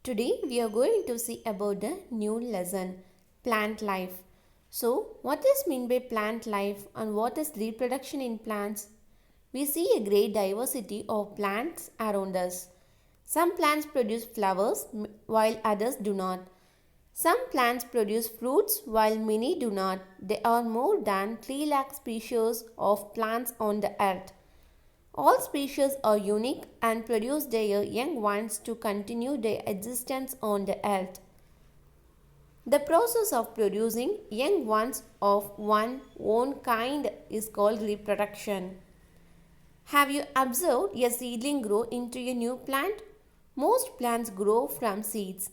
Today we are going to see about the new lesson, plant life. So, what is mean by plant life and what is reproduction in plants? We see a great diversity of plants around us. Some plants produce flowers while others do not. Some plants produce fruits while many do not. There are more than 3 lakh species of plants on the earth. All species are unique and produce their young ones to continue their existence on the earth. The process of producing young ones of one own kind is called reproduction. Have you observed a seedling grow into a new plant? Most plants grow from seeds.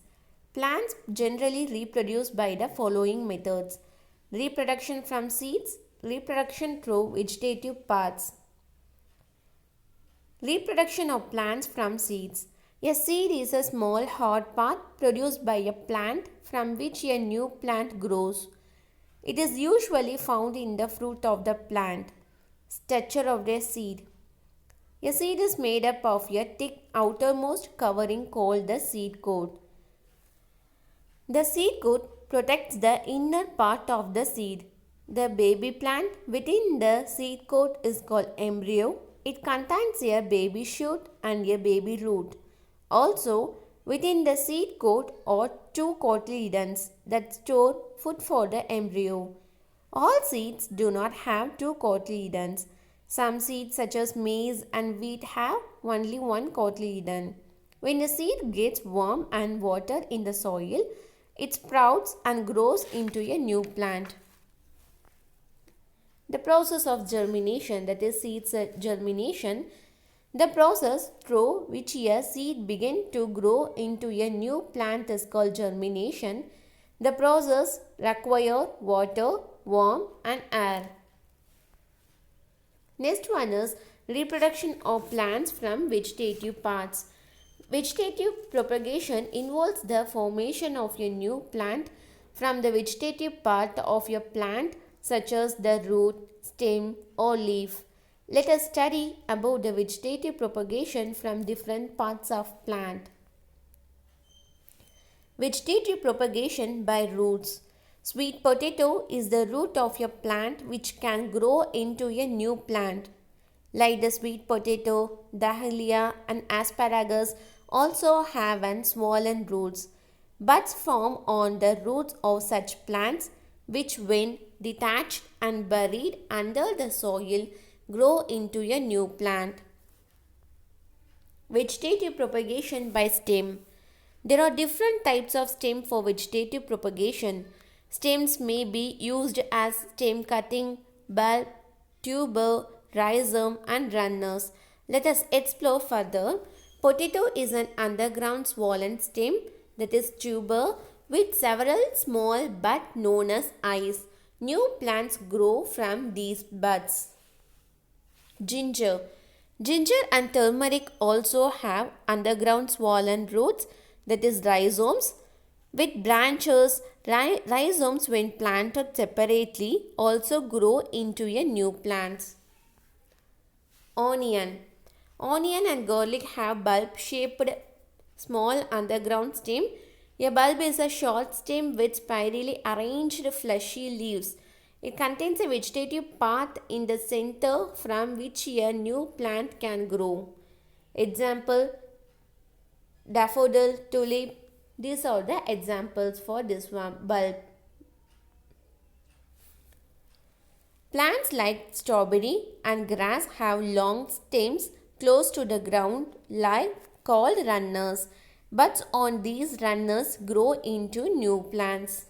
Plants generally reproduce by the following methods: reproduction from seeds, reproduction through vegetative paths. Reproduction of plants from seeds. A seed is a small hard part produced by a plant from which a new plant grows. It is usually found in the fruit of the plant. Structure of the seed. A seed is made up of a thick outermost covering called the seed coat. The seed coat protects the inner part of the seed. The baby plant within the seed coat is called embryo. It contains a baby shoot and a baby root. Also, within the seed coat are two cotyledons that store food for the embryo. All seeds do not have two cotyledons. Some seeds such as maize and wheat have only one cotyledon. When the seed gets warm and water in the soil, it sprouts and grows into a new plant. The process of germination, that is seeds germination, the process through which a seed begins to grow into a new plant is called germination. The process requires water, warmth and air. Next one is reproduction of plants from vegetative parts. Vegetative propagation involves the formation of a new plant from the vegetative part of a plant such as the root, stem or leaf. Let us study about the vegetative propagation from different parts of plant. Vegetative propagation by roots. Sweet potato is the root of a plant which can grow into a new plant. Like the sweet potato, dahlia and asparagus also have swollen roots. Buds form on the roots of such plants which when detached and buried under the soil grow into a new plant. Vegetative propagation by stem. There are different types of stem for vegetative propagation. Stems may be used as stem cutting, bulb, tuber, rhizome and runners. Let us explore further. Potato is an underground swollen stem, that is tuber, with several small buds known as eyes. New plants grow from these buds. Ginger. Ginger and turmeric also have underground swollen roots, that is rhizomes, with branches. Rhizomes when planted separately also grow into a new plants. Onion. Onion and garlic have bulb-shaped small underground stem. A bulb is a short stem with spirally arranged fleshy leaves. It contains a vegetative part in the center from which a new plant can grow. Example, daffodil, tulip. These are the examples for this one bulb. Plants like strawberry and grass have long stems close to the ground called runners. Buds on these runners grow into new plants.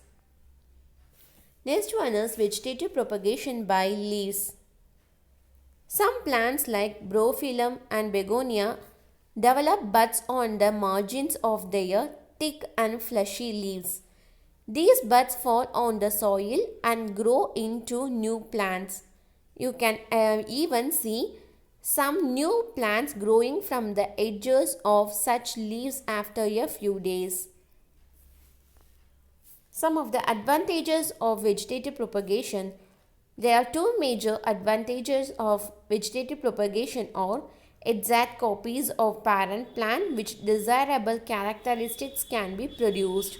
Next one is vegetative propagation by leaves. Some plants like Brophyllum and Begonia develop buds on the margins of their thick and fleshy leaves. These buds fall on the soil and grow into new plants. You can even see some new plants growing from the edges of such leaves after a few days. Some of the advantages of vegetative propagation. There are two major advantages of vegetative propagation are exact copies of parent plant which desirable characteristics can be produced.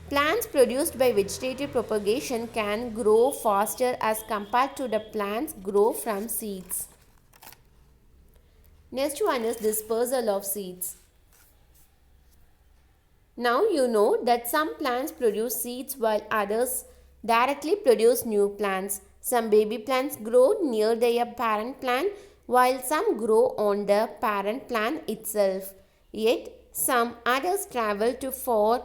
Plants produced by vegetative propagation can grow faster as compared to the plants grow from seeds. Next one is dispersal of seeds. Now you know that some plants produce seeds while others directly produce new plants. Some baby plants grow near their parent plant while some grow on the parent plant itself. Yet some others travel to far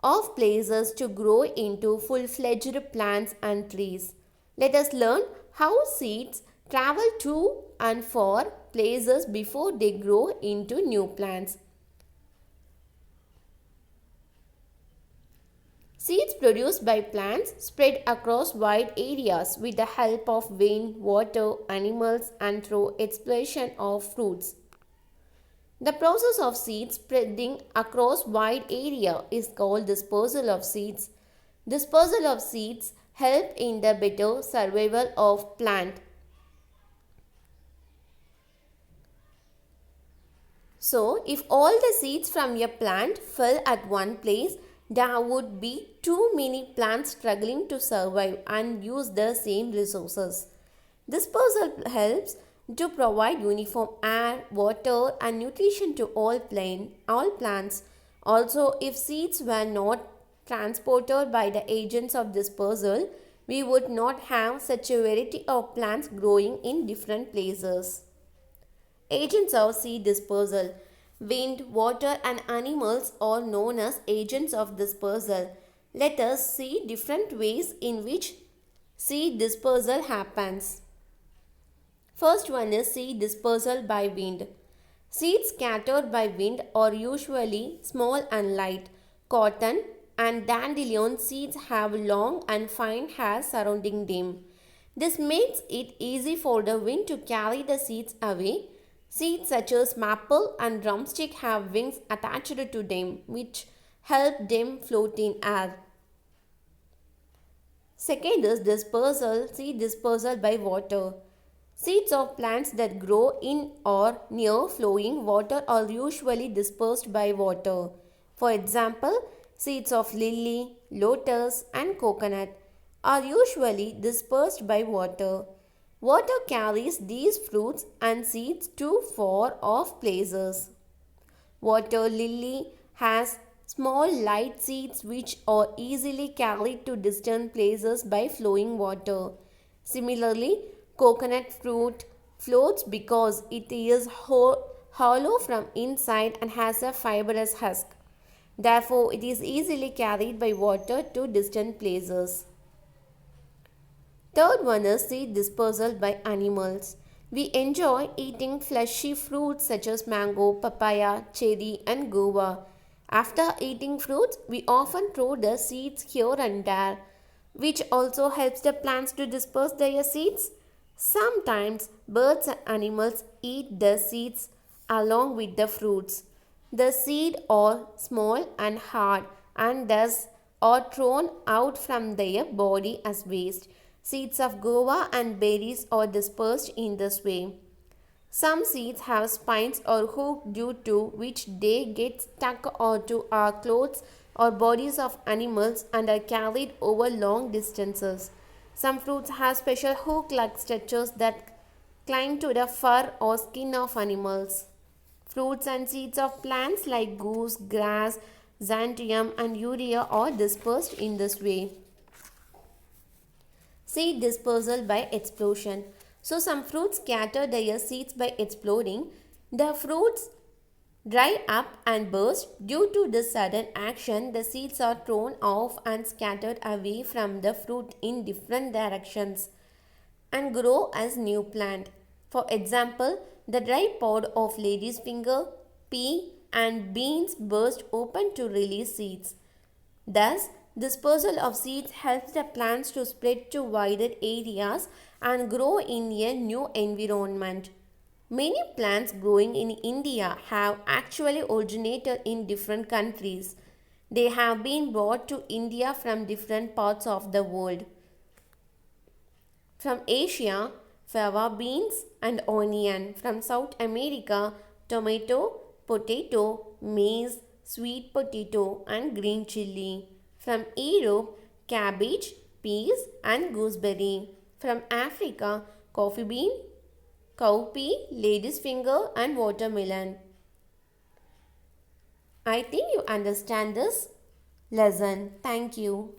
off places to grow into full-fledged plants and trees. Let us learn how seeds travel to and for places before they grow into new plants. Seeds produced by plants spread across wide areas with the help of wind, water, animals, and through explosion of fruits. The process of seed spreading across wide area is called dispersal of seeds. Dispersal of seeds help in the better survival of plant. So, if all the seeds from a plant fell at one place, there would be too many plants struggling to survive and use the same resources. Dispersal helps to provide uniform air, water, and nutrition to all plants. Also, if seeds were not transported by the agents of dispersal, we would not have such a variety of plants growing in different places. Agents of seed dispersal. Wind, water, and animals are known as agents of dispersal. Let us see different ways in which seed dispersal happens. First one is seed dispersal by wind. Seeds scattered by wind are usually small and light. Cotton and dandelion seeds have long and fine hair surrounding them. This makes it easy for the wind to carry the seeds away. Seeds such as maple and drumstick have wings attached to them which help them float in air. Second is seed dispersal by water. Seeds of plants that grow in or near flowing water are usually dispersed by water. For example, seeds of lily, lotus, and coconut are usually dispersed by water. Water carries these fruits and seeds to far off places. Water lily has small light seeds which are easily carried to distant places by flowing water. Similarly, coconut fruit floats because it is hollow from inside and has a fibrous husk. Therefore, it is easily carried by water to distant places. Third one is seed dispersal by animals. We enjoy eating fleshy fruits such as mango, papaya, cherry, and guava. After eating fruits, we often throw the seeds here and there, which also helps the plants to disperse their seeds. Sometimes birds and animals eat the seeds along with the fruits. The seeds are small and hard and thus are thrown out from their body as waste. Seeds of guava and berries are dispersed in this way. Some seeds have spines or hooks due to which they get stuck onto our clothes or bodies of animals and are carried over long distances. Some fruits have special hook-like structures that cling to the fur or skin of animals. Fruits and seeds of plants like goose, grass, xanthium, and urea are dispersed in this way. Seed dispersal by explosion. So some fruits scatter their seeds by exploding. The fruits dry up and burst. Due to this sudden action, the seeds are thrown off and scattered away from the fruit in different directions and grow as new plant. For example, the dry pod of lady's finger, pea, and beans burst open to release seeds. Thus, dispersal of seeds helps the plants to spread to wider areas and grow in a new environment. Many plants growing in India have actually originated in different countries. They have been brought to India from different parts of the world. From Asia, fava beans and onion. From South America, tomato, potato, maize, sweet potato and green chili. From Europe, cabbage, peas and gooseberry. From Africa, coffee bean, cowpea, lady's finger and watermelon. I think you understand this lesson. Thank you.